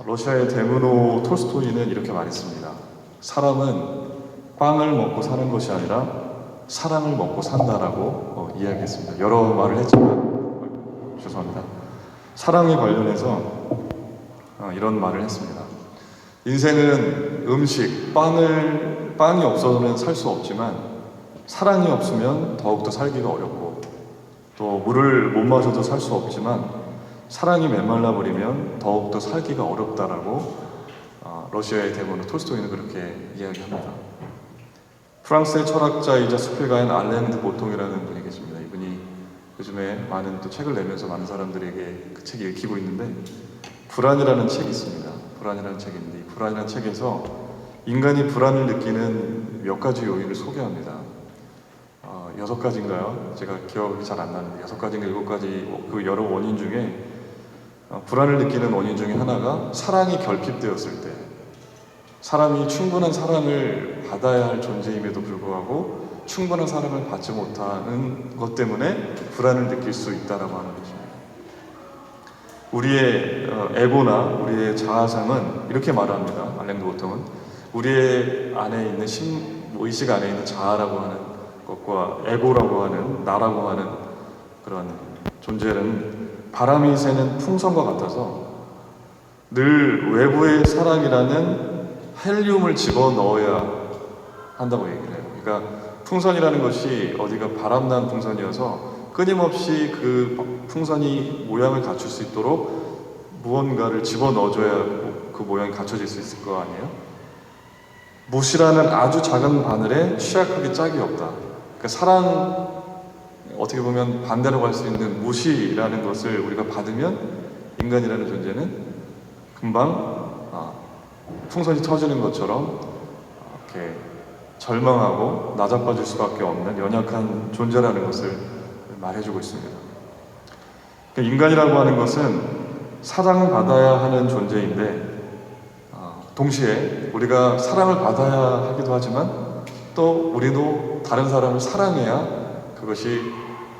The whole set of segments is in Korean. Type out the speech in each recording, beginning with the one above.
러시아의 데므노 톨스토이는 이렇게 말했습니다. 사람은 빵을 먹고 사는 것이 아니라 사랑을 먹고 산다라고 이야기했습니다. 여러 말을 했지만 죄송합니다. 사랑에 관련해서 이런 말을 했습니다. 인생은 음식, 빵이 없어서는 살 수 없지만 사랑이 없으면 더욱더 살기가 어렵고, 또 물을 못 마셔도 살 수 없지만 사랑이 메말라 버리면 더욱더 살기가 어렵다라고 러시아의 데므노 톨스토이는 그렇게 이야기합니다. 프랑스의 철학자이자 수필가인 알랭 드 보통이라는 분이 계십니다. 이분이 요즘에 많은 또 책을 내면서 많은 사람들에게 그 책이 읽히고 있는데, 불안이라는 책이 있습니다. 불안이라는 책인데, 이 불안이라는 책에서 인간이 불안을 느끼는 몇 가지 요인을 소개합니다. 6가지인가요? 제가 기억이 잘 안 나는데 6가지인가 7가지 그 여러 원인 중에 불안을 느끼는 원인 중에 하나가 사랑이 결핍되었을 때, 사람이 충분한 사랑을 받아야 할 존재임에도 불구하고 충분한 사랑을 받지 못하는 것 때문에 불안을 느낄 수 있다라고 하는 것입니다. 우리의 에고나 우리의 자아상은 이렇게 말합니다. 알랭 드 보통은 우리의 안에 있는 의식 안에 있는 자아라고 하는 것과 에고라고 하는 나라고 하는 그런 존재는 바람이 새는 풍선과 같아서 늘 외부의 사랑이라는 헬륨을 집어넣어야 한다고 얘기를 해요. 그러니까 풍선이라는 것이 어디가 바람난 풍선이어서 끊임없이 그 풍선이 모양을 갖출 수 있도록 무언가를 집어넣어줘야 그 모양이 갖춰질 수 있을 거 아니에요? 못이라는 아주 작은 바늘에 취약하게 짝이 없다. 그러니까 사랑, 어떻게 보면 반대로 할 수 있는 무시라는 것을 우리가 받으면 인간이라는 존재는 금방 풍선이 터지는 것처럼 이렇게 절망하고 나자빠질 수밖에 없는 연약한 존재라는 것을 말해주고 있습니다. 그러니까 인간이라고 하는 것은 사랑받아야 하는 존재인데, 동시에 우리가 사랑을 받아야 하기도 하지만 또 우리도 다른 사람을 사랑해야 그것이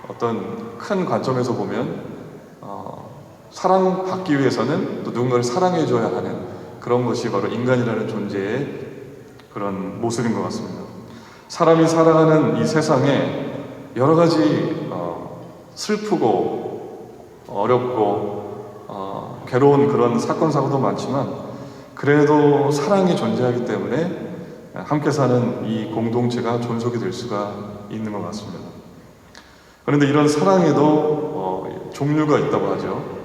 어떤 큰 관점에서 보면 사랑받기 위해서는 또 누군가를 사랑해줘야 하는 그런 것이 바로 인간이라는 존재의 그런 모습인 것 같습니다. 사람이 살아가는 이 세상에 여러 가지 슬프고 어렵고 괴로운 그런 사건 사고도 많지만 그래도 사랑이 존재하기 때문에 함께 사는 이 공동체가 존속이 될 수가 있는 것 같습니다. 그런데 이런 사랑에도 종류가 있다고 하죠.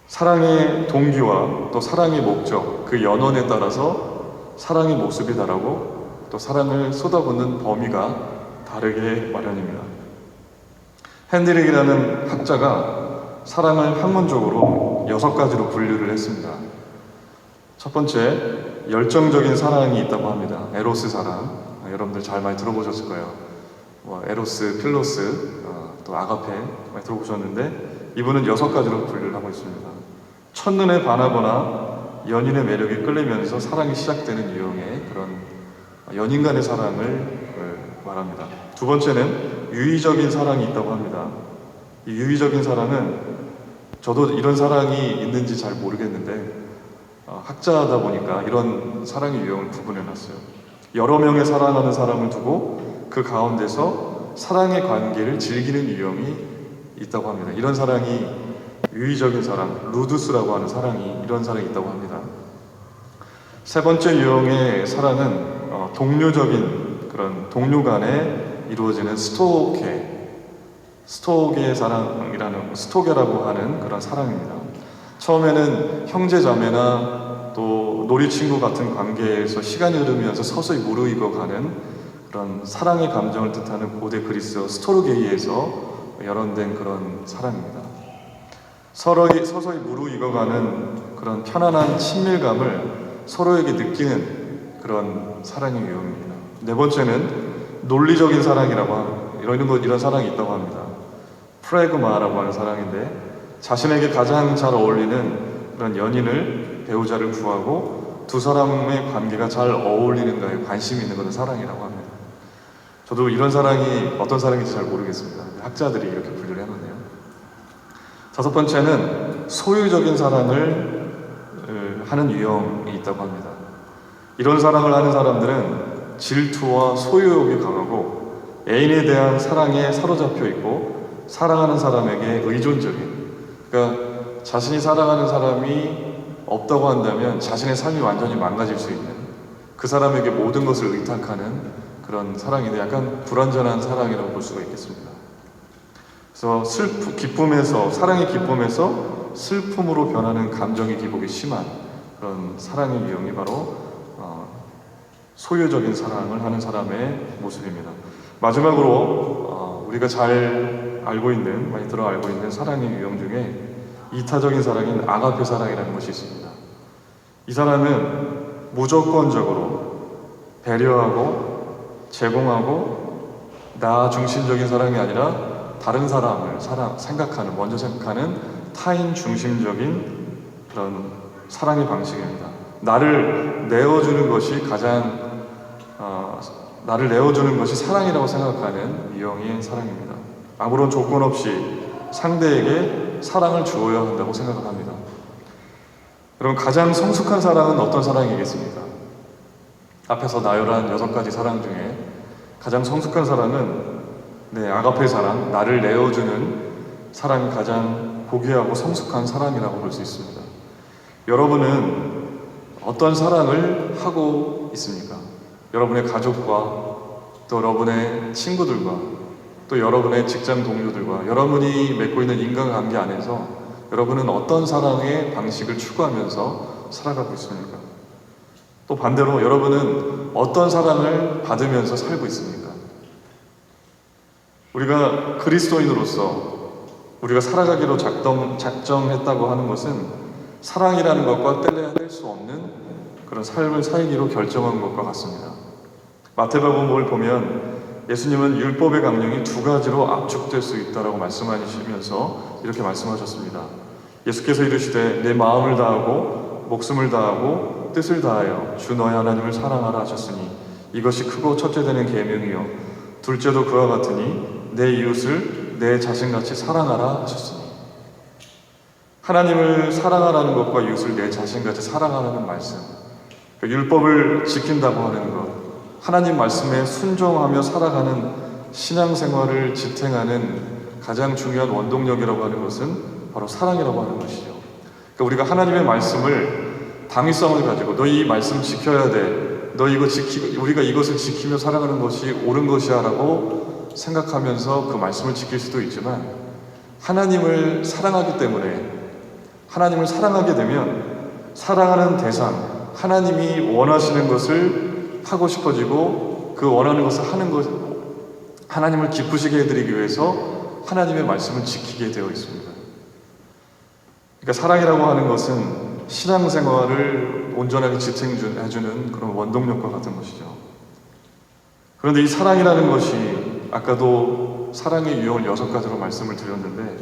사랑의 동기와 또 사랑의 목적, 그 연원에 따라서 사랑의 모습이 다르고 또 사랑을 쏟아붓는 범위가 다르게 마련입니다. 핸드릭이라는 학자가 사랑을 학문적으로 6가지로 분류를 했습니다. 첫 번째, 열정적인 사랑이 있다고 합니다. 에로스 사랑, 여러분들 잘 많이 들어보셨을 거예요. 에로스, 필로스, 또 아가페 많이 들어보셨는데, 이분은 6가지로 분류를 하고 있습니다. 첫눈에 반하거나 연인의 매력에 끌리면서 사랑이 시작되는 유형의 그런 연인 간의 사랑을 말합니다. 두 번째는 유의적인 사랑이 있다고 합니다. 이 유의적인 사랑은 저도 이런 사랑이 있는지 잘 모르겠는데 학자다 보니까 이런 사랑의 유형을 구분해놨어요. 여러 명의 사랑하는 사람을 두고 그 가운데서 사랑의 관계를 즐기는 유형이 있다고 합니다. 이런 사랑이 유의적인 사랑, 루두스라고 하는 사랑이, 이런 사랑이 있다고 합니다. 세 번째 유형의 사랑은 동료적인 그런 동료 간에 이루어지는 스토게의 사랑이라는, 스토게라고 하는 그런 사랑입니다. 처음에는 형제자매나 또 놀이친구 같은 관계에서 시간이 흐르면서 서서히 무르익어가는 그런 사랑의 감정을 뜻하는 고대 그리스 스토르게이에서 열언된 그런 사랑입니다. 서서히 무르익어가는 그런 편안한 친밀감을 서로에게 느끼는 그런 사랑의 유형입니다. 네 번째는 논리적인 사랑이라고 합니다. 이런 사랑이 있다고 합니다. 프레그마라고 하는 사랑인데, 자신에게 가장 잘 어울리는 그런 연인을, 배우자를 구하고 두 사람의 관계가 잘 어울리는가에 관심이 있는 것은 사랑이라고 합니다. 저도 이런 사랑이 어떤 사랑인지 잘 모르겠습니다. 학자들이 이렇게 분류를 해놨네요. 다섯 번째는 소유적인 사랑을 하는 유형이 있다고 합니다. 이런 사랑을 하는 사람들은 질투와 소유욕이 강하고 애인에 대한 사랑에 사로잡혀 있고 사랑하는 사람에게 의존적인, 그러니까 자신이 사랑하는 사람이 없다고 한다면 자신의 삶이 완전히 망가질 수 있는, 그 사람에게 모든 것을 의탁하는 그런 사랑인데 약간 불완전한 사랑이라고 볼 수가 있겠습니다. 그래서 기쁨에서, 사랑의 기쁨에서 슬픔으로 변하는 감정의 기복이 심한 그런 사랑의 유형이 바로 소유적인 사랑을 하는 사람의 모습입니다. 마지막으로 우리가 잘 알고 있는, 많이 들어 알고 있는 사랑의 유형 중에 이타적인 사랑인 아가페 사랑이라는 것이 있습니다. 이 사랑은 무조건적으로 배려하고 제공하고 나 중심적인 사랑이 아니라 다른 사람을 생각하는, 먼저 생각하는 타인 중심적인 그런 사랑의 방식입니다. 나를 내어주는 것이 사랑이라고 생각하는 유형의 사랑입니다. 아무런 조건 없이 상대에게 사랑을 주어야 한다고 생각을 합니다. 여러분, 가장 성숙한 사랑은 어떤 사랑이겠습니까? 앞에서 나열한 6가지 사랑 중에 가장 성숙한 사랑은 아가페 사랑, 나를 내어주는 사랑이 가장 고귀하고 성숙한 사랑이라고 볼 수 있습니다. 여러분은 어떤 사랑을 하고 있습니까? 여러분의 가족과 또 여러분의 친구들과 또 여러분의 직장 동료들과 여러분이 맺고 있는 인간관계 안에서 여러분은 어떤 사랑의 방식을 추구하면서 살아가고 있습니까? 또 반대로 여러분은 어떤 사랑을 받으면서 살고 있습니까? 우리가 그리스도인으로서 우리가 살아가기로 작정했다고 하는 것은 사랑이라는 것과 뗄래야 뗄 수 없는 그런 삶을 살기로 결정한 것과 같습니다. 마태복음을 보면 예수님은 율법의 강령이 2가지로 압축될 수 있다라고 말씀하시면서 이렇게 말씀하셨습니다. 예수께서 이르시되 내 마음을 다하고 목숨을 다하고 뜻을 다하여 주 너의 하나님을 사랑하라 하셨으니 이것이 크고 첫째 되는 계명이요 둘째도 그와 같으니 내 이웃을 내 자신같이 사랑하라 하셨으니, 하나님을 사랑하라는 것과 이웃을 내 자신같이 사랑하라는 말씀, 율법을 지킨다고 하는 것, 하나님 말씀에 순종하며 살아가는 신앙생활을 지탱하는 가장 중요한 원동력이라고 하는 것은 바로 사랑이라고 하는 것이죠. 그러니까 우리가 하나님의 말씀을 당위성을 가지고 너 이 말씀 지켜야 돼, 너 이거 우리가 이것을 지키며 살아가는 것이 옳은 것이야 라고 생각하면서 그 말씀을 지킬 수도 있지만, 하나님을 사랑하기 때문에, 하나님을 사랑하게 되면 사랑하는 대상, 하나님이 원하시는 것을 하고 싶어지고 그 원하는 것을 하는 것, 하나님을 기쁘시게 해드리기 위해서 하나님의 말씀을 지키게 되어 있습니다. 그러니까 사랑이라고 하는 것은 신앙생활을 온전하게 지탱해주는 그런 원동력과 같은 것이죠. 그런데 이 사랑이라는 것이 아까도 사랑의 유형을 6가지로 말씀을 드렸는데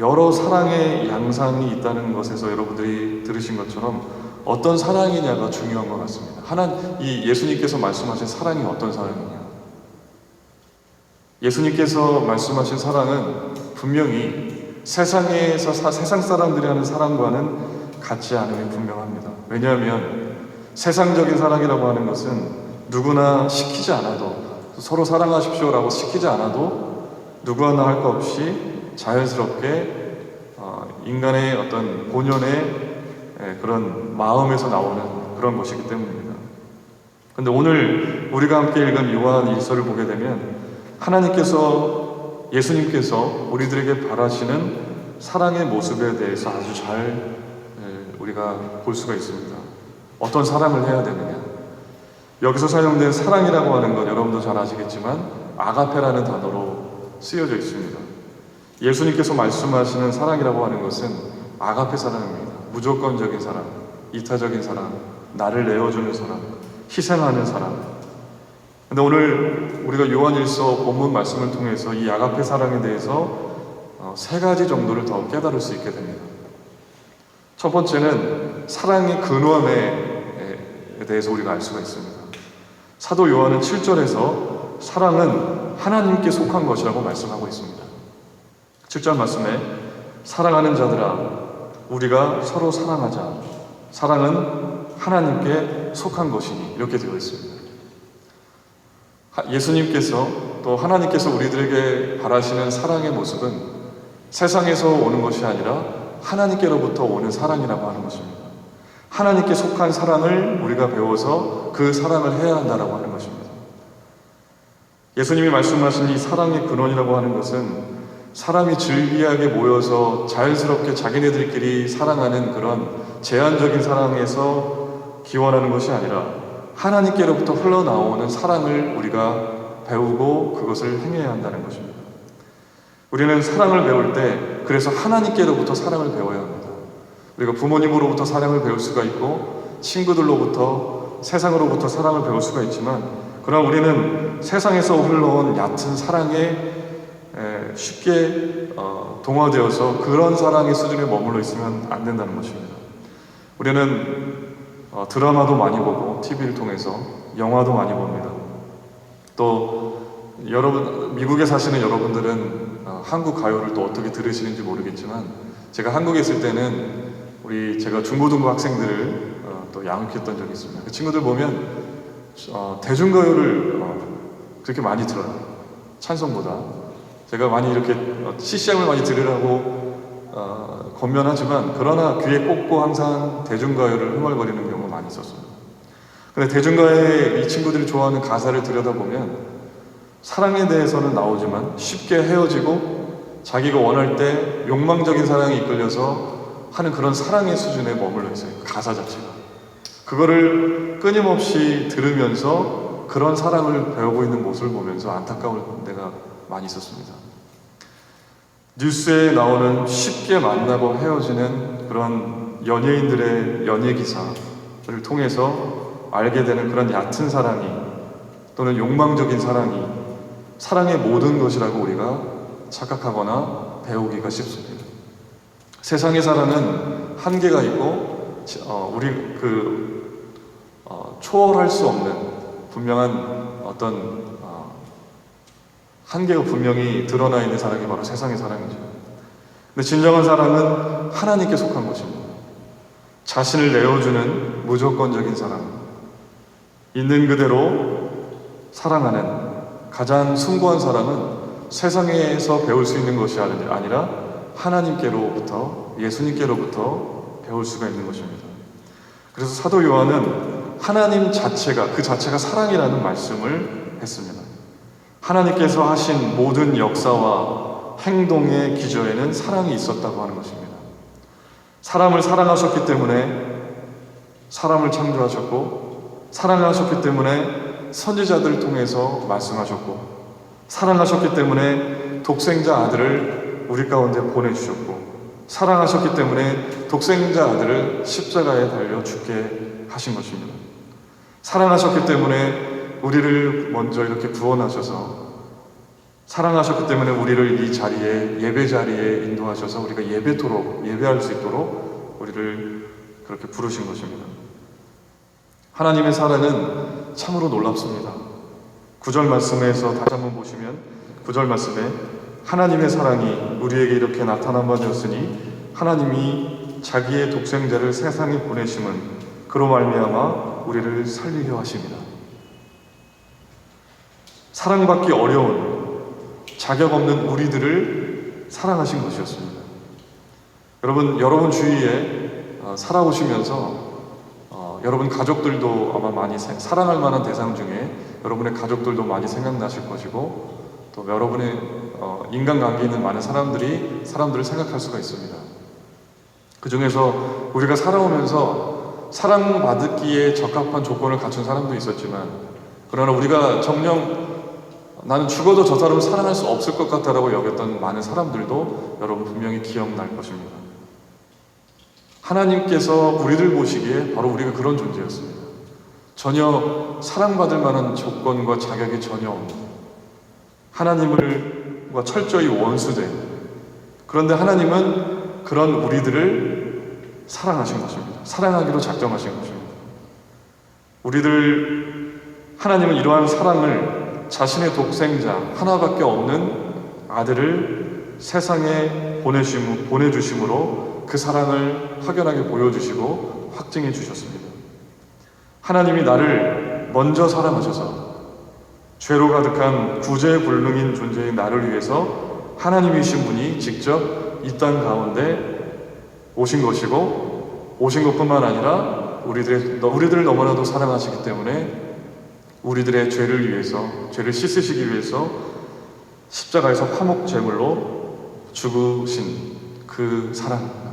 여러 사랑의 양상이 있다는 것에서 여러분들이 들으신 것처럼 어떤 사랑이냐가 중요한 것 같습니다. 이 예수님께서 말씀하신 사랑이 어떤 사랑이냐? 예수님께서 말씀하신 사랑은 분명히 세상 사람들이 하는 사랑과는 같지 않음이 분명합니다. 왜냐하면 세상적인 사랑이라고 하는 것은 누구나 시키지 않아도, 서로 사랑하십시오라고 시키지 않아도 누구 하나 할 것 없이 자연스럽게 인간의 어떤 본연의 그런 마음에서 나오는 그런 것이기 때문입니다. 그런데 오늘 우리가 함께 읽은 요한 1서를 보게 되면 예수님께서 우리들에게 바라시는 사랑의 모습에 대해서 아주 잘 우리가 볼 수가 있습니다. 어떤 사랑을 해야 되느냐? 여기서 사용된 사랑이라고 하는 건 여러분도 잘 아시겠지만 아가페라는 단어로 쓰여져 있습니다. 예수님께서 말씀하시는 사랑이라고 하는 것은 아가페 사랑입니다. 무조건적인 사랑, 이타적인 사랑, 나를 내어주는 사랑, 희생하는 사랑. 근데 오늘 우리가 요한 1서 본문 말씀을 통해서 이 아가페 사랑에 대해서 3가지 정도를 더 깨달을 수 있게 됩니다. 첫 번째는 사랑의 근원에 대해서 우리가 알 수가 있습니다. 사도 요한은 7절에서 사랑은 하나님께 속한 것이라고 말씀하고 있습니다. 7절 말씀에 사랑하는 자들아 우리가 서로 사랑하자 사랑은 하나님께 속한 것이니 이렇게 되어 있습니다. 예수님께서 또 하나님께서 우리들에게 바라시는 사랑의 모습은 세상에서 오는 것이 아니라 하나님께로부터 오는 사랑이라고 하는 것입니다. 하나님께 속한 사랑을 우리가 배워서 그 사랑을 해야 한다라고 하는 것입니다. 예수님이 말씀하신 이 사랑의 근원이라고 하는 것은 사람이 즐비하게 모여서 자연스럽게 자기네들끼리 사랑하는 그런 제한적인 사랑에서 기원하는 것이 아니라 하나님께로부터 흘러나오는 사랑을 우리가 배우고 그것을 행해야 한다는 것입니다. 우리는 사랑을 배울 때 그래서 하나님께로부터 사랑을 배워야 합니다. 우리가 부모님으로부터 사랑을 배울 수가 있고 친구들로부터 세상으로부터 사랑을 배울 수가 있지만 그러나 우리는 세상에서 흘러온 얕은 사랑에 쉽게 동화되어서 그런 사랑의 수준에 머물러 있으면 안 된다는 것입니다. 우리는 드라마도 많이 보고 TV를 통해서 영화도 많이 봅니다. 또 여러분 미국에 사시는 여러분들은 한국 가요를 또 어떻게 들으시는지 모르겠지만 제가 한국에 있을 때는 제가 중고등부 학생들을 또 양육했던 적이 있습니다. 그 친구들 보면 대중가요를 그렇게 많이 들어요. 찬송보다. 제가 많이 이렇게 CCM을 많이 들으라고 권면하지만 그러나 귀에 꽂고 항상 대중가요를 흥얼거리는 경우가 많이 있었습니다. 근데 대중가요의 이 친구들이 좋아하는 가사를 들여다보면 사랑에 대해서는 나오지만 쉽게 헤어지고 자기가 원할 때 욕망적인 사랑에 이끌려서 하는 그런 사랑의 수준에 머물러 있어요. 그 가사 자체가. 그거를 끊임없이 들으면서 그런 사랑을 배우고 있는 모습을 보면서 안타까울 때가 많이 있었습니다. 뉴스에 나오는 쉽게 만나고 헤어지는 그런 연예인들의 연예 기사를 통해서 알게 되는 그런 얕은 사랑이 또는 욕망적인 사랑이 사랑의 모든 것이라고 우리가 착각하거나 배우기가 쉽습니다. 세상의 사랑은 한계가 있고 초월할 수 없는 분명한 어떤 한계가 분명히 드러나 있는 사랑이 바로 세상의 사랑이죠. 근데 진정한 사랑은 하나님께 속한 것입니다. 자신을 내어주는 무조건적인 사랑, 있는 그대로 사랑하는 가장 숭고한 사랑은 세상에서 배울 수 있는 것이 아니라 하나님께로부터, 예수님께로부터 배울 수가 있는 것입니다. 그래서 사도 요한은 하나님 자체가, 그 자체가 사랑이라는 말씀을 했습니다. 하나님께서 하신 모든 역사와 행동의 기저에는 사랑이 있었다고 하는 것입니다. 사람을 사랑하셨기 때문에 사람을 창조하셨고, 사랑하셨기 때문에 선지자들을 통해서 말씀하셨고, 사랑하셨기 때문에 독생자 아들을 우리 가운데 보내주셨고, 사랑하셨기 때문에 독생자 아들을 십자가에 달려 죽게 하신 것입니다. 사랑하셨기 때문에 우리를 먼저 이렇게 구원하셔서, 사랑하셨기 때문에 우리를 이 자리에, 예배 자리에 인도하셔서 우리가 예배할 수 있도록 우리를 그렇게 부르신 것입니다. 하나님의 사랑은 참으로 놀랍습니다. 9절 말씀에서 다시 한번 보시면 9절 말씀에 하나님의 사랑이 우리에게 이렇게 나타난 바 되었으니 하나님이 자기의 독생자를 세상에 보내심은 그로 말미암아 우리를 살리려 하십니다. 사랑받기 어려운 자격 없는 우리들을 사랑하신 것이었습니다. 여러분 주위에 살아오시면서 여러분 가족들도 아마 많이 사랑할 만한 대상 중에 여러분의 가족들도 많이 생각나실 것이고 또 여러분의 인간관계에 있는 많은 사람들을 생각할 수가 있습니다. 그 중에서 우리가 살아오면서 사랑받기에 적합한 조건을 갖춘 사람도 있었지만 그러나 우리가 정녕 나는 죽어도 저 사람을 사랑할 수 없을 것 같다라고 여겼던 많은 사람들도 여러분 분명히 기억날 것입니다. 하나님께서 우리를 보시기에 바로 우리가 그런 존재였습니다. 전혀 사랑받을 만한 조건과 자격이 전혀 없는 하나님과 철저히 원수된, 그런데 하나님은 그런 우리들을 사랑하신 것입니다. 사랑하기로 작정하신 것입니다. 하나님은 이러한 사랑을 자신의 독생자 하나밖에 없는 아들을 세상에 보내주심으로 그 사랑을 확연하게 보여주시고 확증해 주셨습니다. 하나님이 나를 먼저 사랑하셔서 죄로 가득한 구제불능인 존재인 나를 위해서 하나님이신 분이 직접 이 땅 가운데 오신 것이고, 오신 것뿐만 아니라 우리들을 너무나도 사랑하시기 때문에 우리들의 죄를 위해서, 죄를 씻으시기 위해서 십자가에서 화목 제물로 죽으신 그 사랑입니다.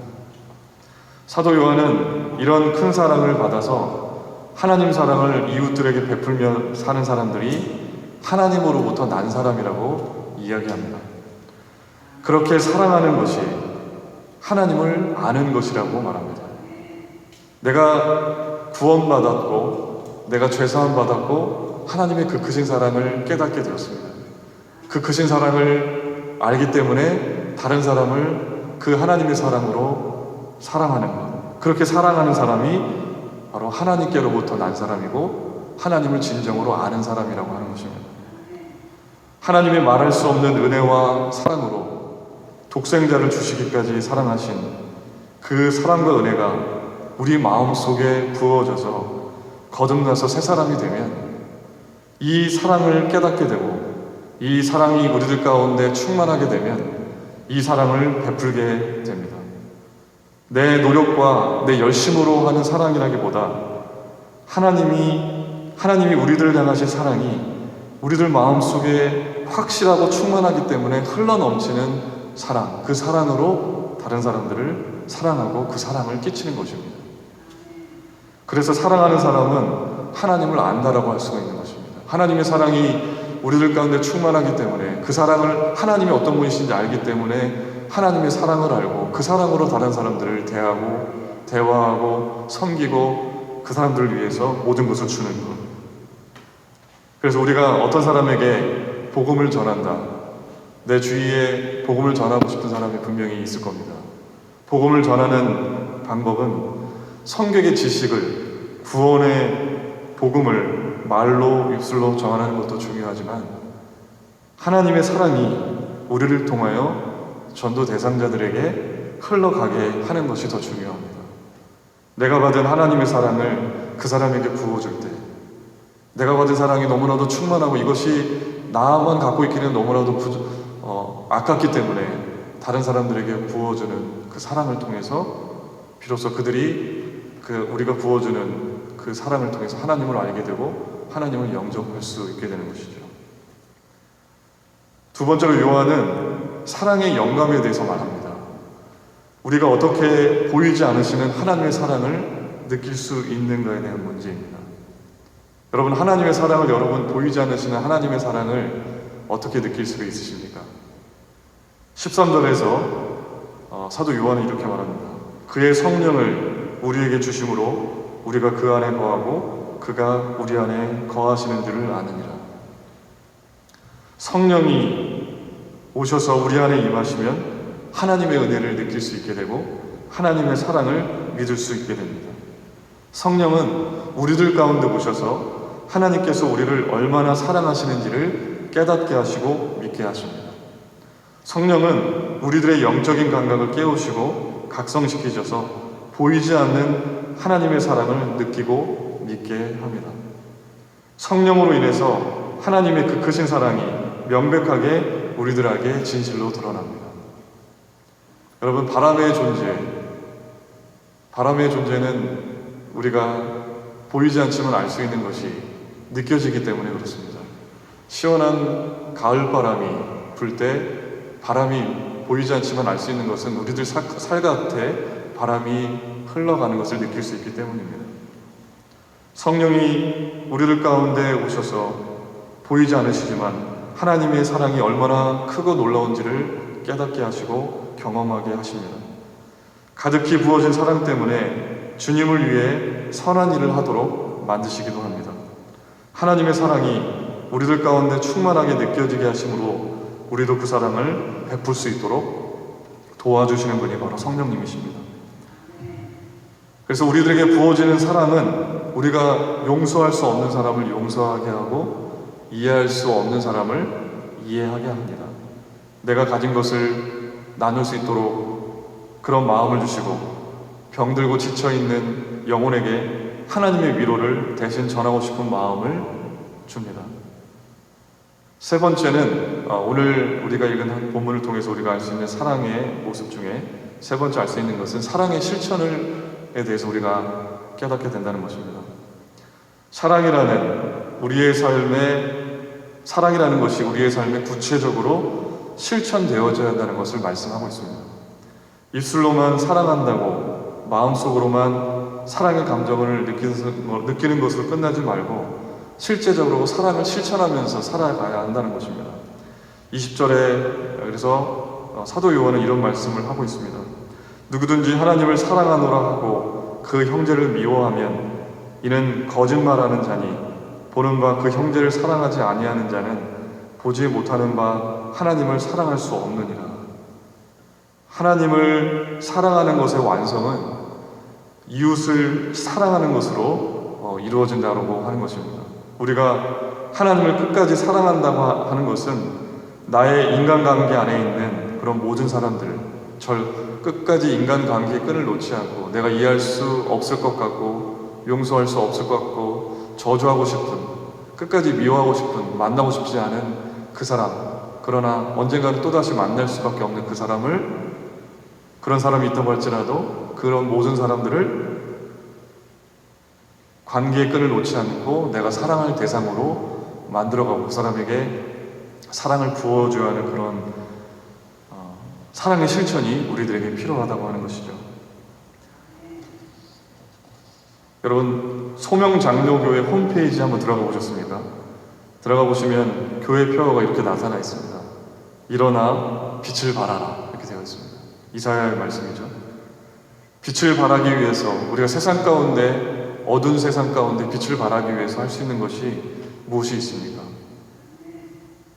사도 요한은 이런 큰 사랑을 받아서 하나님 사랑을 이웃들에게 베풀며 사는 사람들이 하나님으로부터 난 사람이라고 이야기합니다. 그렇게 사랑하는 것이 하나님을 아는 것이라고 말합니다. 내가 구원받았고 내가 죄사함 받았고 하나님의 그 크신 사랑을 깨닫게 되었습니다. 그 크신 사랑을 알기 때문에 다른 사람을 그 하나님의 사랑으로 사랑하는 것, 그렇게 사랑하는 사람이 바로 하나님께로부터 난 사람이고 하나님을 진정으로 아는 사람이라고 하는 것입니다. 하나님의 말할 수 없는 은혜와 사랑으로 독생자를 주시기까지 사랑하신 그 사랑과 은혜가 우리 마음속에 부어져서 거듭나서 새 사람이 되면 이 사랑을 깨닫게 되고 이 사랑이 우리들 가운데 충만하게 되면 이 사랑을 베풀게 됩니다. 내 노력과 내 열심으로 하는 사랑이라기보다 하나님이 우리들을 향하신 사랑이 우리들 마음속에 확실하고 충만하기 때문에 흘러넘치는 사랑, 그 사랑으로 다른 사람들을 사랑하고 그 사랑을 끼치는 것입니다. 그래서 사랑하는 사람은 하나님을 안다라고 할 수가 있는 것입니다. 하나님의 사랑이 우리들 가운데 충만하기 때문에 그 사랑을 하나님이 어떤 분이신지 알기 때문에 하나님의 사랑을 알고 그 사랑으로 다른 사람들을 대화하고 섬기고 그 사람들을 위해서 모든 것을 주는 것. 그래서 우리가 어떤 사람에게 복음을 전한다, 내 주위에 복음을 전하고 싶은 사람이 분명히 있을 겁니다. 복음을 전하는 방법은 성경의 지식을, 구원의 복음을 말로 입술로 전하는 것도 중요하지만 하나님의 사랑이 우리를 통하여 전도 대상자들에게 흘러가게 하는 것이 더 중요합니다. 내가 받은 하나님의 사랑을 그 사람에게 부어줄 때, 내가 받은 사랑이 너무나도 충만하고 이것이 나만 갖고 있기는 너무나도 아깝기 때문에 다른 사람들에게 부어주는 그 사랑을 통해서 비로소 그들이 우리가 부어주는 그 사랑을 통해서 하나님을 알게 되고 하나님을 영접할 수 있게 되는 것이죠. 두 번째로 요한은 사랑의 영감에 대해서 말합니다. 우리가 어떻게 보이지 않으시는 하나님의 사랑을 느낄 수 있는가에 대한 문제입니다. 여러분, 하나님의 사랑을 여러분 보이지 않으시는 하나님의 사랑을 어떻게 느낄 수가 있으십니까? 13절에서 사도 요한은 이렇게 말합니다. 그의 성령을 우리에게 주심으로 우리가 그 안에 거하고 그가 우리 안에 거하시는 줄을 아느니라. 성령이 오셔서 우리 안에 임하시면 하나님의 은혜를 느낄 수 있게 되고 하나님의 사랑을 믿을 수 있게 됩니다. 성령은 우리들 가운데 오셔서 하나님께서 우리를 얼마나 사랑하시는지를 깨닫게 하시고 믿게 하십니다. 성령은 우리들의 영적인 감각을 깨우시고 각성시키셔서 보이지 않는 하나님의 사랑을 느끼고 믿게 합니다. 성령으로 인해서 하나님의 그 크신 사랑이 명백하게 우리들에게 진실로 드러납니다. 여러분, 바람의 존재는 우리가 보이지 않지만 알 수 있는 것이 느껴지기 때문에 그렇습니다. 시원한 가을바람이 불 때 바람이 보이지 않지만 알 수 있는 것은 우리들 살갗에 바람이 흘러가는 것을 느낄 수 있기 때문입니다. 성령이 우리들 가운데 오셔서 보이지 않으시지만 하나님의 사랑이 얼마나 크고 놀라운지를 깨닫게 하시고 경험하게 하십니다. 가득히 부어진 사랑 때문에 주님을 위해 선한 일을 하도록 만드시기도 합니다. 하나님의 사랑이 우리들 가운데 충만하게 느껴지게 하심으로 우리도 그 사랑을 베풀 수 있도록 도와주시는 분이 바로 성령님이십니다. 그래서 우리들에게 부어지는 사랑은 우리가 용서할 수 없는 사람을 용서하게 하고 이해할 수 없는 사람을 이해하게 합니다. 내가 가진 것을 나눌 수 있도록 그런 마음을 주시고 병들고 지쳐있는 영혼에게 하나님의 위로를 대신 전하고 싶은 마음을 줍니다. 세 번째는 오늘 우리가 읽은 본문을 통해서 우리가 알 수 있는 사랑의 모습 중에 세 번째 알 수 있는 것은 사랑의 실천에 대해서 우리가 깨닫게 된다는 것입니다. 사랑이라는 것이 우리의 삶에 구체적으로 실천되어져야 한다는 것을 말씀하고 있습니다. 입술로만 사랑한다고 마음속으로만 사랑의 감정을 느끼는 것으로 끝나지 말고 실제적으로 사랑을 실천하면서 살아가야 한다는 것입니다. 20절에 그래서 사도 요한은 이런 말씀을 하고 있습니다. 누구든지 하나님을 사랑하노라 하고 그 형제를 미워하면 이는 거짓말하는 자니 보는 바 그 형제를 사랑하지 아니하는 자는 보지 못하는 바 하나님을 사랑할 수 없느니라. 하나님을 사랑하는 것의 완성은 이웃을 사랑하는 것으로 이루어진다고 하는 것입니다. 우리가 하나님을 끝까지 사랑한다고 하는 것은 나의 인간관계 안에 있는 그런 모든 사람들, 끝까지 인간관계의 끈을 놓지 않고 내가 이해할 수 없을 것 같고 용서할 수 없을 것 같고 저주하고 싶은, 끝까지 미워하고 싶은, 만나고 싶지 않은 그 사람, 그러나 언젠가는 또다시 만날 수밖에 없는 그 사람을, 그런 사람이 있다고 할지라도 그런 모든 사람들을 관계의 끈을 놓지 않고 내가 사랑할 대상으로 만들어가고 그 사람에게 사랑을 부어줘야 하는 그런 사랑의 실천이 우리들에게 필요하다고 하는 것이죠. 여러분, 소명장로교회 홈페이지 한번 들어가 보셨습니까? 들어가 보시면 교회 표어가 이렇게 나타나 있습니다. 일어나 빛을 발하라, 이렇게 되어 있습니다. 이사야의 말씀이죠. 빛을 발하기 위해서, 우리가 세상 가운데, 어두운 세상 가운데 빛을 발하기 위해서 할 수 있는 것이 무엇이 있습니까?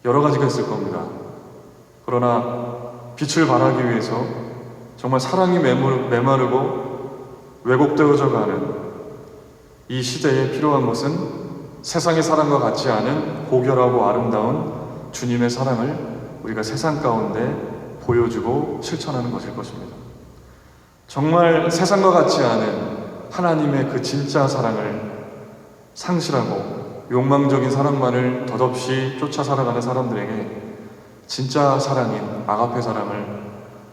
여러 가지가 있을 겁니다. 그러나 빛을 발하기 위해서 정말 사랑이 메마르고 왜곡되어져 가는 이 시대에 필요한 것은 세상의 사랑과 같지 않은 고결하고 아름다운 주님의 사랑을 우리가 세상 가운데 보여주고 실천하는 것일 것입니다. 정말 세상과 같지 않은 하나님의 그 진짜 사랑을 상실하고 욕망적인 사랑만을 덧없이 쫓아 살아가는 사람들에게 진짜 사랑인 아가페 사랑을,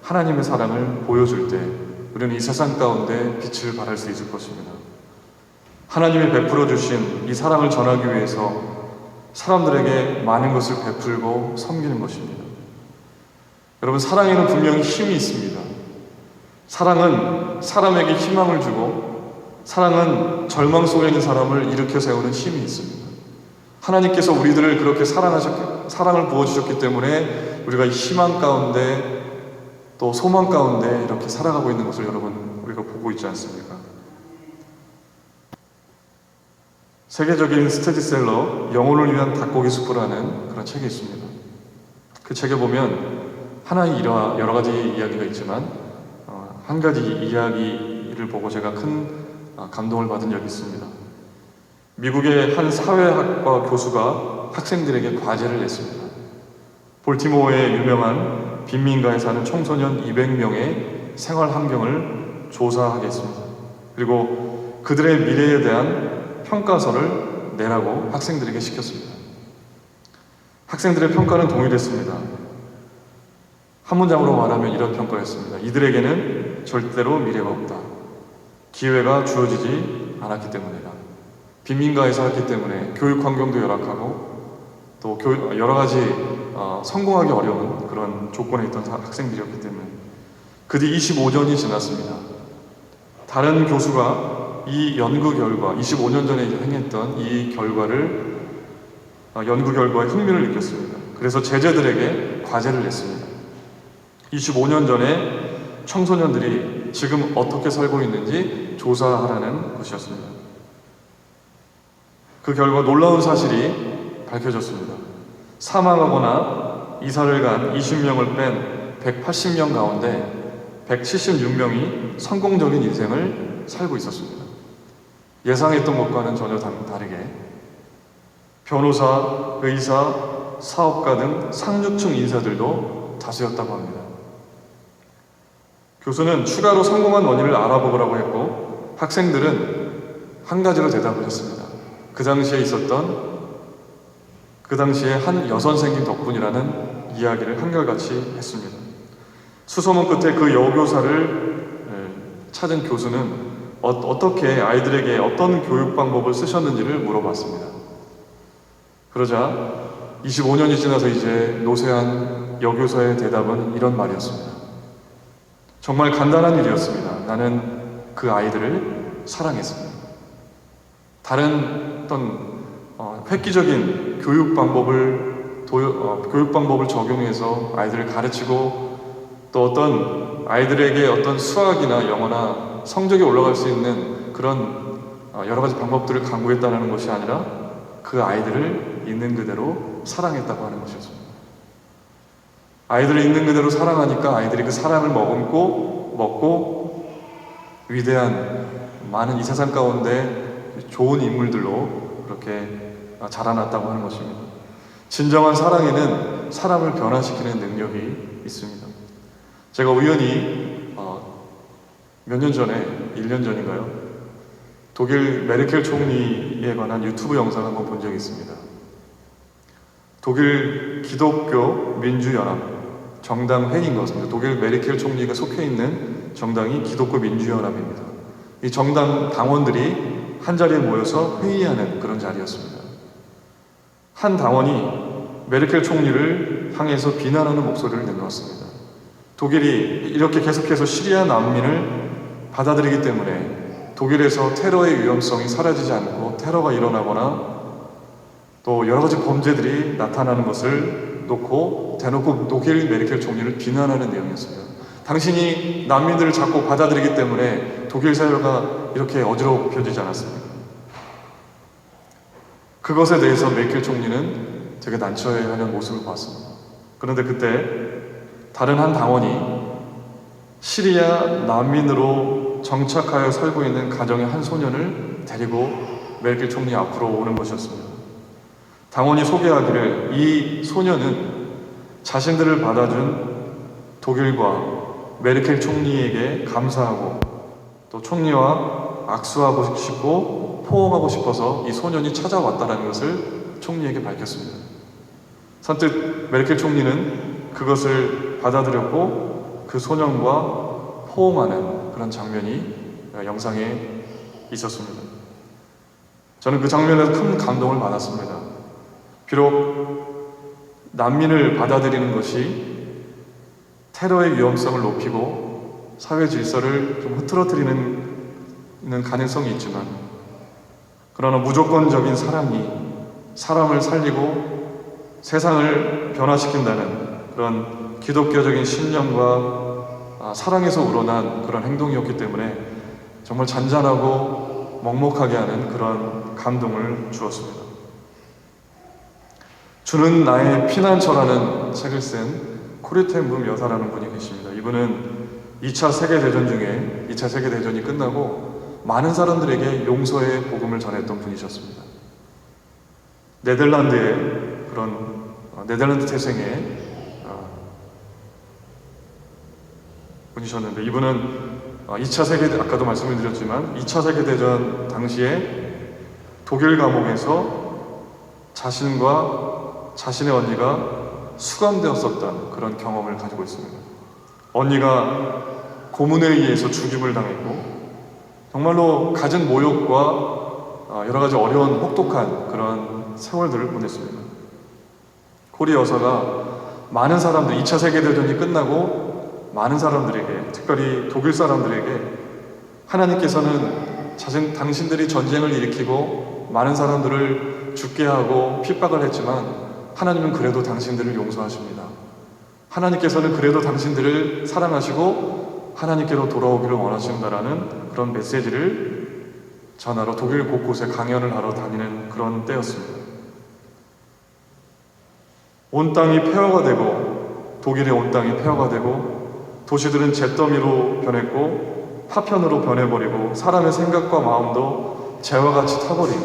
하나님의 사랑을 보여줄 때 우리는 이 세상 가운데 빛을 발할 수 있을 것입니다. 하나님이 베풀어 주신 이 사랑을 전하기 위해서 사람들에게 많은 것을 베풀고 섬기는 것입니다. 여러분, 사랑에는 분명히 힘이 있습니다. 사랑은 사람에게 희망을 주고, 사랑은 절망 속에 있는 사람을 일으켜 세우는 힘이 있습니다. 하나님께서 우리들을 그렇게 사랑을 부어주셨기 때문에 우리가 희망 가운데 또 소망 가운데 이렇게 살아가고 있는 것을 여러분, 우리가 보고 있지 않습니까? 세계적인 스테디셀러 영혼을 위한 닭고기 수프라는 그런 책이 있습니다. 그 책에 보면 하나의 여러 가지 이야기가 있지만 한 가지 이야기를 보고 제가 큰 감동을 받은 적이 있습니다. 미국의 한 사회학과 교수가 학생들에게 과제를 냈습니다. 볼티모어의 유명한 빈민가에 사는 청소년 200명의 생활 환경을 조사하겠습니다. 그리고 그들의 미래에 대한 평가서를 내라고 학생들에게 시켰습니다. 학생들의 평가는 동일했습니다. 한 문장으로 말하면 이런 평가였습니다. 이들에게는 절대로 미래가 없다. 기회가 주어지지 않았기 때문이다. 빈민가에 살았기 때문에 교육 환경도 열악하고 또 여러 가지 성공하기 어려운 그런 조건에 있던 학생들이었기 때문에 그 뒤 25년이 지났습니다. 다른 교수가 이 연구 결과, 25년 전에 행했던 이 연구 결과에 흥미를 느꼈습니다. 그래서 제자들에게 과제를 냈습니다. 25년 전에 청소년들이 지금 어떻게 살고 있는지 조사하라는 것이었습니다. 그 결과 놀라운 사실이 밝혀졌습니다. 사망하거나 이사를 간 20명을 뺀 180명 가운데 176명이 성공적인 인생을 살고 있었습니다. 예상했던 것과는 전혀 다르게 변호사, 의사, 사업가 등 상류층 인사들도 다수였다고 합니다. 교수는 추가로 성공한 원인을 알아보라고 했고 학생들은 한 가지로 대답을 했습니다. 그 당시에 한 여선생님 덕분이라는 이야기를 한결같이 했습니다. 수소문 끝에 그 여교사를 찾은 교수는 어떻게 아이들에게 어떤 교육 방법을 쓰셨는지를 물어봤습니다. 그러자 25년이 지나서 이제 노쇠한 여교사의 대답은 이런 말이었습니다. 정말 간단한 일이었습니다. 나는 그 아이들을 사랑했습니다. 다른 어떤 획기적인 교육 방법을 적용해서 아이들을 가르치고 또 어떤 아이들에게 어떤 수학이나 영어나 성적이 올라갈 수 있는 그런 여러 가지 방법들을 강구했다는 것이 아니라 그 아이들을 있는 그대로 사랑했다고 하는 것이었습니다. 아이들을 있는 그대로 사랑하니까 아이들이 그 사랑을 먹고 위대한 많은 이 세상 가운데 좋은 인물들로 그렇게 자라났다고 하는 것입니다. 진정한 사랑에는 사람을 변화시키는 능력이 있습니다. 제가 우연히 몇 년 전에, 1년 전인가요? 독일 메르켈 총리에 관한 유튜브 영상을 한번 본 적이 있습니다. 독일 기독교 민주연합 정당 회의인 것 같습니다. 독일 메르켈 총리가 속해 있는 정당이 기독교 민주연합입니다. 이 정당 당원들이 한 자리에 모여서 회의하는 그런 자리였습니다. 한 당원이 메르켈 총리를 향해서 비난하는 목소리를 내놓았습니다. 독일이 이렇게 계속해서 시리아 난민을 받아들이기 때문에 독일에서 테러의 위험성이 사라지지 않고 테러가 일어나거나 또 여러 가지 범죄들이 나타나는 것을 놓고 대놓고 독일 메르켈 총리를 비난하는 내용이었습니다. 당신이 난민들을 자꾸 받아들이기 때문에 독일 사회가 이렇게 어지럽혀지지 않았습니까? 그것에 대해서 메르켈 총리는 되게 난처해하는 모습을 봤습니다. 그런데 그때 다른 한 당원이 시리아 난민으로 정착하여 살고 있는 가정의 한 소년을 데리고 메르켈 총리 앞으로 오는 것이었습니다. 당원이 소개하기를 이 소년은 자신들을 받아준 독일과 메르켈 총리에게 감사하고 또 총리와 악수하고 싶고 포옹하고 싶어서 이 소년이 찾아왔다는 것을 총리에게 밝혔습니다. 선뜻 메르켈 총리는 그것을 받아들였고 그 소년과 포옹하는 그런 장면이 영상에 있었습니다. 저는 그 장면에서 큰 감동을 받았습니다. 비록 난민을 받아들이는 것이 테러의 위험성을 높이고 사회 질서를 좀 흐트러뜨리는 가능성이 있지만 그러나 무조건적인 사랑이 사람을 살리고 세상을 변화시킨다는 그런 기독교적인 신념과 사랑에서 우러난 그런 행동이었기 때문에 정말 잔잔하고 먹먹하게 하는 그런 감동을 주었습니다. 주는 나의 피난처라는 책을 쓴 코르텐붐 여사라는 분이 계십니다. 이분은 2차 세계대전이 끝나고 많은 사람들에게 용서의 복음을 전했던 분이셨습니다. 네덜란드 태생의 분이셨는데 이분은 아까도 말씀을 드렸지만 2차 세계대전 당시에 독일 감옥에서 자신과 자신의 언니가 수감되었었던 그런 경험을 가지고 있습니다. 언니가 고문에 의해서 죽임을 당했고 정말로 갖은 모욕과 여러 가지 어려운 혹독한 그런 세월들을 보냈습니다. 코리 여사가 많은 사람들, 2차 세계대전이 끝나고 많은 사람들에게, 특별히 독일 사람들에게 하나님께서는 당신들이 전쟁을 일으키고 많은 사람들을 죽게 하고 핍박을 했지만 하나님은 그래도 당신들을 용서하십니다. 하나님께서는 그래도 당신들을 사랑하시고 하나님께로 돌아오기를 원하신다라는 그런 메시지를 전하러 독일 곳곳에 강연을 하러 다니는 그런 때였습니다. 온 땅이 폐허가 되고 독일의 온 땅이 폐허가 되고 도시들은 잿더미로 변했고 파편으로 변해버리고 사람의 생각과 마음도 재와 같이 타버린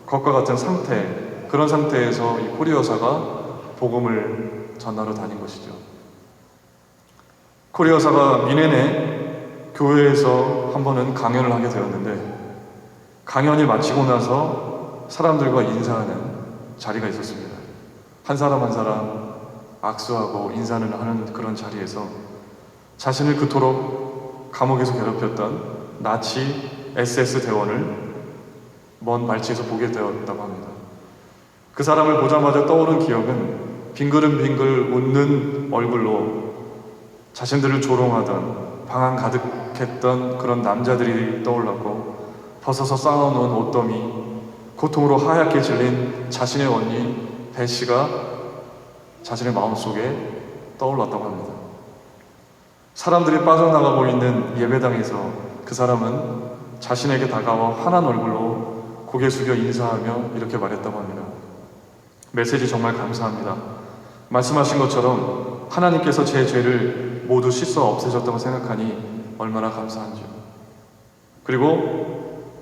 것과 같은 그런 상태에서 이 코리 여사가 복음을 전하러 다닌 것이죠. 코리 여사가 미네네 교회에서 한 번은 강연을 하게 되었는데, 강연이 마치고 나서 사람들과 인사하는 자리가 있었습니다. 한 사람 한 사람 악수하고 인사를 하는 그런 자리에서 자신을 그토록 감옥에서 괴롭혔던 나치 SS 대원을 먼 발치에서 보게 되었다고 합니다. 그 사람을 보자마자 떠오른 기억은 빙글빙글 웃는 얼굴로 자신들을 조롱하던, 방황 가득했던 그런 남자들이 떠올랐고, 벗어서 쌓아놓은 옷더미, 고통으로 하얗게 질린 자신의 언니 배씨가 자신의 마음속에 떠올랐다고 합니다. 사람들이 빠져나가고 있는 예배당에서 그 사람은 자신에게 다가와 환한 얼굴로 고개 숙여 인사하며 이렇게 말했다고 합니다. 메시지 정말 감사합니다. 말씀하신 것처럼 하나님께서 제 죄를 모두 씻어 없애셨다고 생각하니 얼마나 감사한지요. 그리고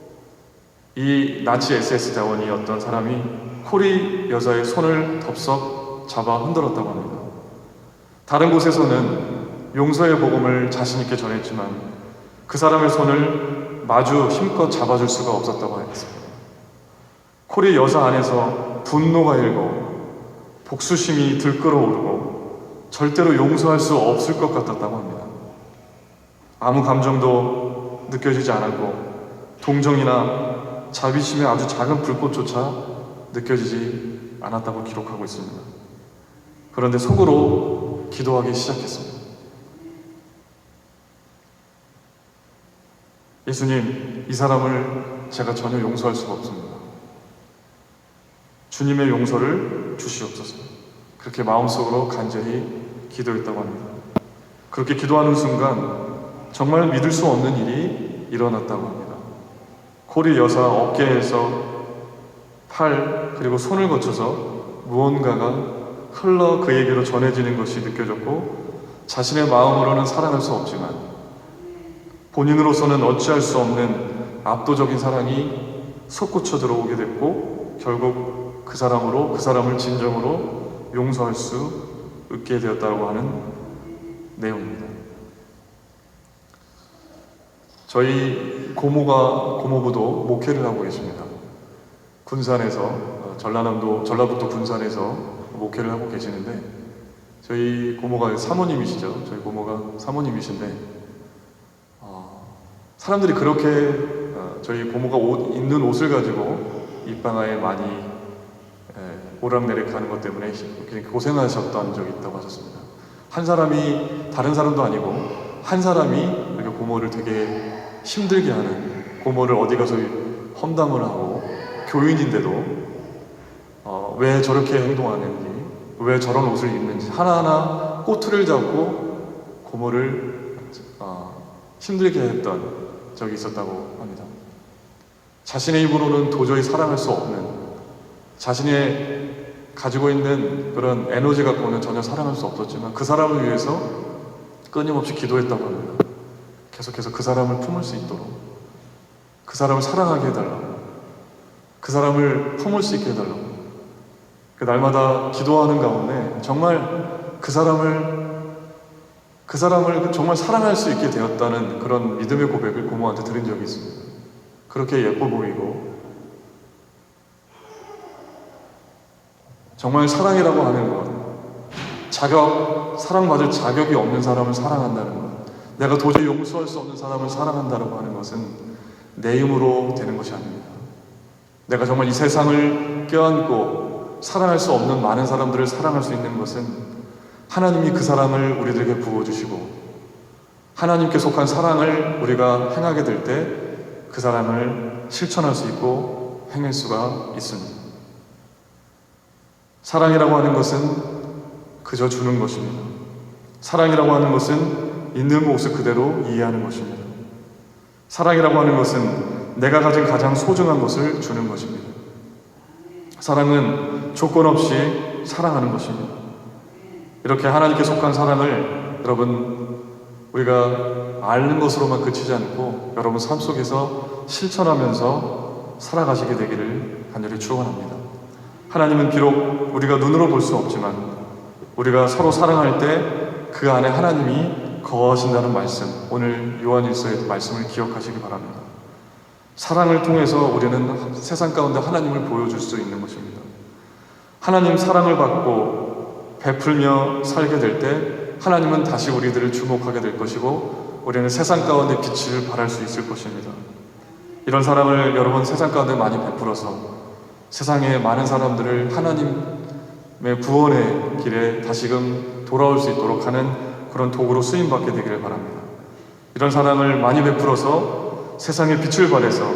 이 나치 SS 대원이었던 사람이 코리 여자의 손을 덥석 잡아 흔들었다고 합니다. 다른 곳에서는 용서의 복음을 자신 있게 전했지만 그 사람의 손을 마주 힘껏 잡아줄 수가 없었다고 했습니다. 코리 여사 안에서 분노가 일고 복수심이 들끓어오르고 절대로 용서할 수 없을 것 같았다고 합니다. 아무 감정도 느껴지지 않았고 동정이나 자비심의 아주 작은 불꽃조차 느껴지지 않았다고 기록하고 있습니다. 그런데 속으로 기도하기 시작했습니다. 예수님, 이 사람을 제가 전혀 용서할 수가 없습니다. 주님의 용서를 주시옵소서. 그렇게 마음속으로 간절히 기도했다고 합니다. 그렇게 기도하는 순간 정말 믿을 수 없는 일이 일어났다고 합니다. 코리 여사 어깨에서 팔 그리고 손을 거쳐서 무언가가 흘러 그에게로 전해지는 것이 느껴졌고, 자신의 마음으로는 사랑할 수 없지만 본인으로서는 어찌할 수 없는 압도적인 사랑이 솟구쳐 들어오게 됐고, 결국 그 사람을 진정으로 용서할 수 있게 되었다고 하는 내용입니다. 저희 고모부도 목회를 하고 계십니다. 군산에서, 전라북도 군산에서 목회를 하고 계시는데, 저희 고모가 사모님이시죠. 저희 고모가 사모님이신데, 사람들이 그렇게 저희 고모가 입는 옷을 가지고 입방아에 많이 오락내락하는 것 때문에 고생하셨던 적이 있다고 하셨습니다. 한 사람이, 다른 사람도 아니고 한 사람이 이렇게 고모를 되게 힘들게 하는, 고모를 어디 가서 험담을 하고, 교인인데도 왜 저렇게 행동하는지, 왜 저런 옷을 입는지 하나하나 꼬투리를 잡고 고모를 힘들게 했던 적이 있었다고 합니다. 자신의 입으로는 도저히 사랑할 수 없는, 자신의 가지고 있는 그런 에너지 갖고는 전혀 사랑할 수 없었지만 그 사람을 위해서 끊임없이 기도했다고 합니다. 계속해서 그 사람을 품을 수 있도록, 그 사람을 사랑하게 해달라고, 그 사람을 품을 수 있게 해달라고, 날마다 기도하는 가운데 정말 그 사람을 정말 사랑할 수 있게 되었다는 그런 믿음의 고백을 고모한테 들은 적이 있습니다. 그렇게 예뻐 보이고, 정말 사랑이라고 하는 것, 사랑받을 자격이 없는 사람을 사랑한다는 것, 내가 도저히 용서할 수 없는 사람을 사랑한다고 하는 것은 내 힘으로 되는 것이 아닙니다. 내가 정말 이 세상을 껴안고 사랑할 수 없는 많은 사람들을 사랑할 수 있는 것은 하나님이 그 사랑을 우리들에게 부어주시고, 하나님께 속한 사랑을 우리가 행하게 될 때 그 사랑을 실천할 수 있고 행할 수가 있습니다. 사랑이라고 하는 것은 그저 주는 것입니다. 사랑이라고 하는 것은 있는 모습 그대로 이해하는 것입니다. 사랑이라고 하는 것은 내가 가진 가장 소중한 것을 주는 것입니다. 사랑은 조건 없이 사랑하는 것입니다. 이렇게 하나님께 속한 사랑을 여러분, 우리가 앓는 것으로만 그치지 않고 여러분 삶 속에서 실천하면서 살아가시게 되기를 간절히 축원합니다. 하나님은 비록 우리가 눈으로 볼 수 없지만 우리가 서로 사랑할 때 그 안에 하나님이 거하신다는 말씀, 오늘 요한일서의 말씀을 기억하시기 바랍니다. 사랑을 통해서 우리는 세상 가운데 하나님을 보여줄 수 있는 것입니다. 하나님 사랑을 받고 베풀며 살게 될 때 하나님은 다시 우리들을 주목하게 될 것이고 우리는 세상 가운데 빛을 발할 수 있을 것입니다. 이런 사랑을 여러분 세상 가운데 많이 베풀어서 세상에 많은 사람들을 하나님의 구원의 길에 다시금 돌아올 수 있도록 하는 그런 도구로 쓰임받게 되기를 바랍니다. 이런 사랑을 많이 베풀어서 세상에 빛을 발해서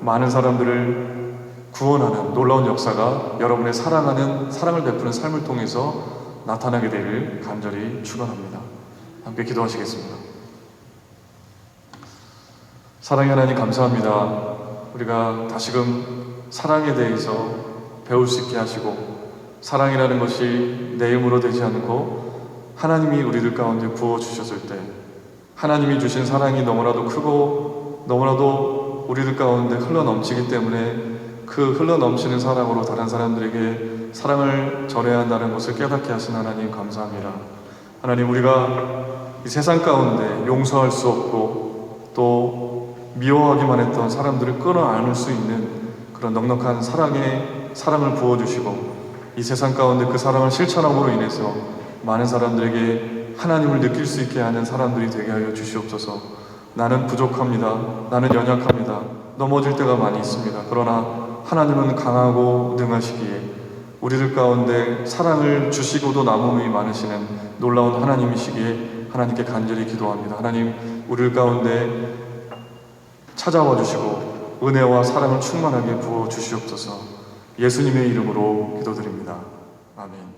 많은 사람들을 구원하는 놀라운 역사가 여러분의 사랑을 베푸는 삶을 통해서 나타나게 되기를 간절히 축원합니다. 함께 기도하시겠습니다. 사랑의 하나님 감사합니다. 우리가 다시금 사랑에 대해서 배울 수 있게 하시고 사랑이라는 것이 내 힘으로 되지 않고 하나님이 우리들 가운데 부어주셨을 때 하나님이 주신 사랑이 너무나도 크고 너무나도 우리들 가운데 흘러넘치기 때문에 그 흘러넘치는 사랑으로 다른 사람들에게 사랑을 전해야 한다는 것을 깨닫게 하신 하나님 감사합니다. 하나님, 우리가 이 세상 가운데 용서할 수 없고 또 미워하기만 했던 사람들을 끌어안을 수 있는 그런 넉넉한 사랑을 부어주시고 이 세상 가운데 그 사랑을 실천함으로 인해서 많은 사람들에게 하나님을 느낄 수 있게 하는 사람들이 되게 하여 주시옵소서. 나는 부족합니다. 나는 연약합니다. 넘어질 때가 많이 있습니다. 그러나 하나님은 강하고 능하시기에 우리들 가운데 사랑을 주시고도 남음이 많으시는 놀라운 하나님이시기에 하나님께 간절히 기도합니다. 하나님, 우리들 가운데 찾아와 주시고 은혜와 사랑을 충만하게 부어 주시옵소서. 예수님의 이름으로 기도드립니다. 아멘.